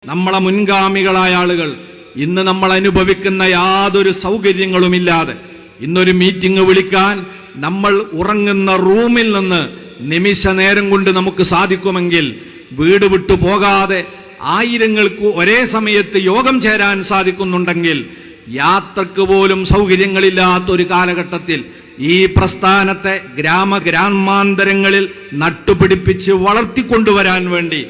നമ്മളെ മുൻഗാമികളായ ആളുകൾ ഇന്ന് നമ്മൾ അനുഭവിക്കുന്ന യാതൊരു സൗകര്യങ്ങളുമില്ലാതെ ഇന്നൊരു മീറ്റിംഗ് വിളിക്കാൻ നമ്മൾ ഉറങ്ങുന്ന റൂമിൽ നിന്ന് നിമിഷ നേരം കൊണ്ട് നമുക്ക് സാധിക്കുമെങ്കിൽ വീട് വിട്ടു പോകാതെ ആയിരങ്ങൾക്ക് ഒരേ സമയത്ത് യോഗം ചേരാൻ സാധിക്കുന്നുണ്ടെങ്കിൽ യാത്രക്ക് പോലും സൗകര്യങ്ങളില്ലാത്ത ഒരു കാലഘട്ടത്തിൽ ഈ പ്രസ്ഥാനത്തെ ഗ്രാമാന്തരങ്ങളിൽ നട്ടുപിടിപ്പിച്ച് വളർത്തിക്കൊണ്ടുവരാൻ വേണ്ടി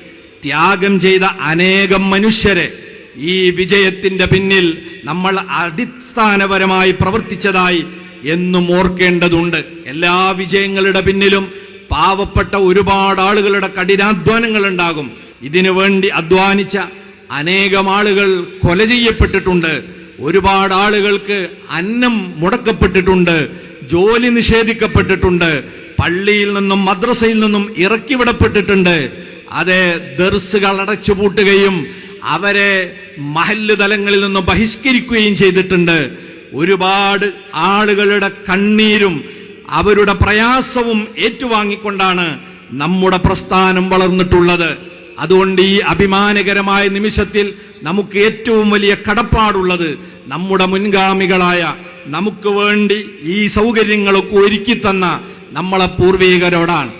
ത്യാഗം ചെയ്ത അനേകം മനുഷ്യരെ ഈ വിജയത്തിന്റെ പിന്നിൽ നമ്മൾ അടിസ്ഥാനപരമായി പ്രവർത്തിച്ചതായി എന്നും ഓർക്കേണ്ടതുണ്ട്. എല്ലാ വിജയങ്ങളുടെ പിന്നിലും പാവപ്പെട്ട ഒരുപാട് ആളുകളുടെ കഠിനാധ്വാനങ്ങൾ ഉണ്ടാകും. ഇതിനു വേണ്ടി അധ്വാനിച്ച അനേകം ആളുകൾ കൊല ചെയ്യപ്പെട്ടിട്ടുണ്ട്. ഒരുപാട് ആളുകൾക്ക് അന്നം മുടക്കപ്പെട്ടിട്ടുണ്ട്, ജോലി നിഷേധിക്കപ്പെട്ടിട്ടുണ്ട്, പള്ളിയിൽ നിന്നും മദ്രസയിൽ നിന്നും ഇറക്കിവിടപ്പെട്ടിട്ടുണ്ട്. അതെ, ദർസുകൾ അടച്ചുപൂട്ടുകയും അവരെ മഹല്ല് തലങ്ങളിൽ നിന്ന് ബഹിഷ്കരിക്കുകയും ചെയ്തിട്ടുണ്ട്. ഒരുപാട് ആളുകളുടെ കണ്ണീരും അവരുടെ പ്രയാസവും ഏറ്റുവാങ്ങിക്കൊണ്ടാണ് നമ്മുടെ പ്രസ്ഥാനം വളർന്നിട്ടുള്ളത്. അതുകൊണ്ട് ഈ അഭിമാനകരമായ നിമിഷത്തിൽ നമുക്ക് ഏറ്റവും വലിയ കടപ്പാടുള്ളത് നമ്മുടെ മുൻഗാമികളായ, നമുക്ക് വേണ്ടി ഈ സൗകര്യങ്ങളൊക്കെ ഒരുക്കി തന്ന നമ്മളെ പൂർവികരോടാണ്.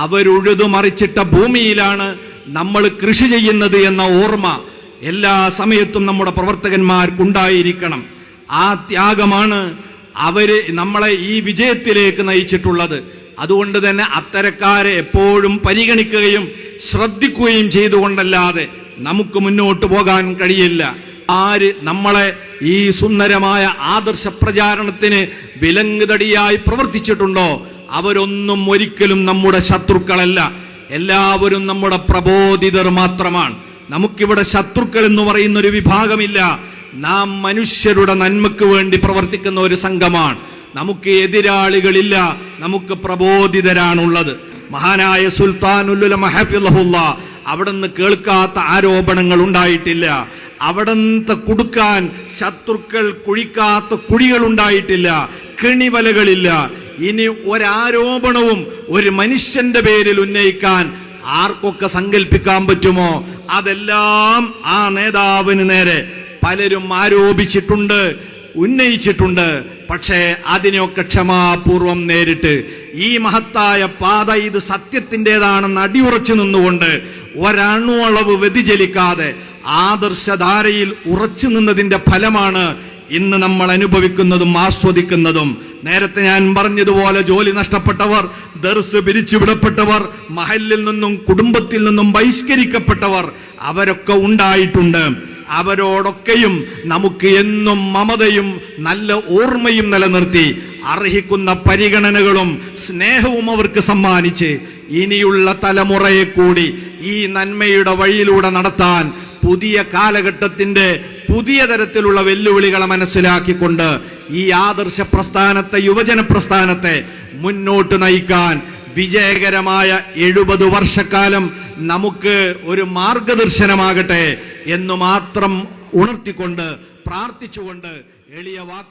അവരുഴുതുമറിച്ചിട്ട ഭൂമിയിലാണ് നമ്മൾ കൃഷി ചെയ്യുന്നത് എന്ന ഓർമ്മ എല്ലാ സമയത്തും നമ്മുടെ പ്രവർത്തകന്മാർക്കുണ്ടായിരിക്കണം. ആ ത്യാഗമാണ് അവര് നമ്മളെ ഈ വിജയത്തിലേക്ക് നയിച്ചിട്ടുള്ളത്. അതുകൊണ്ട് തന്നെ അത്തരക്കാരെ എപ്പോഴും പരിഗണിക്കുകയും ശ്രദ്ധിക്കുകയും ചെയ്തുകൊണ്ടല്ലാതെ നമുക്ക് മുന്നോട്ട് പോകാൻ കഴിയില്ല. ആര് നമ്മളെ ഈ സുന്ദരമായ ആദർശ പ്രചാരണത്തിന് വിലങ്ങുതടിയായി പ്രവർത്തിച്ചിട്ടുണ്ടോ അവരൊന്നും ഒരിക്കലും നമ്മുടെ ശത്രുക്കളല്ല. എല്ലാവരും നമ്മുടെ പ്രബോധിതർ മാത്രമാണ്. നമുക്കിവിടെ ശത്രുക്കൾ എന്ന് പറയുന്ന ഒരു വിഭാഗമില്ല. നാം മനുഷ്യരുടെ നന്മയ്ക്ക് വേണ്ടി പ്രവർത്തിക്കുന്ന ഒരു സംഘമാണ്. നമുക്ക് എതിരാളികളില്ല, നമുക്ക് പ്രബോധിതരാണുള്ളത്. മഹാനായ സുൽത്താനുൽ ഉലമ ഹഫിളഹുല്ലാ അവിടുന്ന് കേൾക്കാത്ത ആരോപണങ്ങൾ ഉണ്ടായിട്ടില്ല. അവിടുന്ന് കൊടുക്കാൻ ശത്രുക്കൾ കുഴിക്കാത്ത കുഴികൾ ഉണ്ടായിട്ടില്ല, കെണിവലകളില്ല. ഇനി ഒരാരോപണവും ഒരു മനുഷ്യന്റെ പേരിൽ ഉന്നയിക്കാൻ ആർക്കൊക്കെ സങ്കല്പിക്കാൻ പറ്റുമോ അതെല്ലാം ആ നേതാവിന് നേരെ പലരും ആരോപിച്ചിട്ടുണ്ട്, ഉന്നയിച്ചിട്ടുണ്ട്. പക്ഷേ അതിനെയൊക്കെ ക്ഷമാപൂർവം നേരിട്ട് ഈ മഹത്തായ പാത ഇത് സത്യത്തിൻ്റെതാണെന്ന് അടിയുറച്ചു നിന്നുകൊണ്ട് ഒരണുവളവ് വ്യതിചലിക്കാതെ ആദർശധാരയിൽ ഉറച്ചു നിന്നതിന്റെ ഫലമാണ് ഇന്ന് നമ്മൾ അനുഭവിക്കുന്നതും ആസ്വദിക്കുന്നതും. നേരത്തെ ഞാൻ പറഞ്ഞതുപോലെ ജോലി നഷ്ടപ്പെട്ടവർ, ദർസ് പിരിച്ചുവിടപ്പെട്ടവർ, മഹല്ലിൽ നിന്നും കുടുംബത്തിൽ നിന്നും ബഹിഷ്കരിക്കപ്പെട്ടവർ അവരൊക്കെ ഉണ്ടായിട്ടുണ്ട്. അവരോടൊക്കെയും നമുക്ക് എന്നും മമതയും നല്ല ഓർമ്മയും നിലനിർത്തി അർഹിക്കുന്ന പരിഗണനകളും സ്നേഹവും അവർക്ക് സമ്മാനിച്ച് ഇനിയുള്ള തലമുറയെ കൂടി ഈ നന്മയുടെ വഴിയിലൂടെ നടത്താൻ പുതിയ കാലഘട്ടത്തിന്റെ പുതിയ തരത്തിലുള്ള വെല്ലുവിളികളെ മനസ്സിലാക്കിക്കൊണ്ട് ഈ ആദർശ പ്രസ്ഥാനത്തെ, യുവജന പ്രസ്ഥാനത്തെ മുന്നോട്ട് നയിക്കാൻ വിജയകരമായ 70 വർഷക്കാലം നമുക്ക് ഒരു മാർഗദർശനമാകട്ടെ എന്ന് മാത്രം ഉണർത്തിക്കൊണ്ട് പ്രാർത്ഥിച്ചുകൊണ്ട് എളിയ വാക്ക്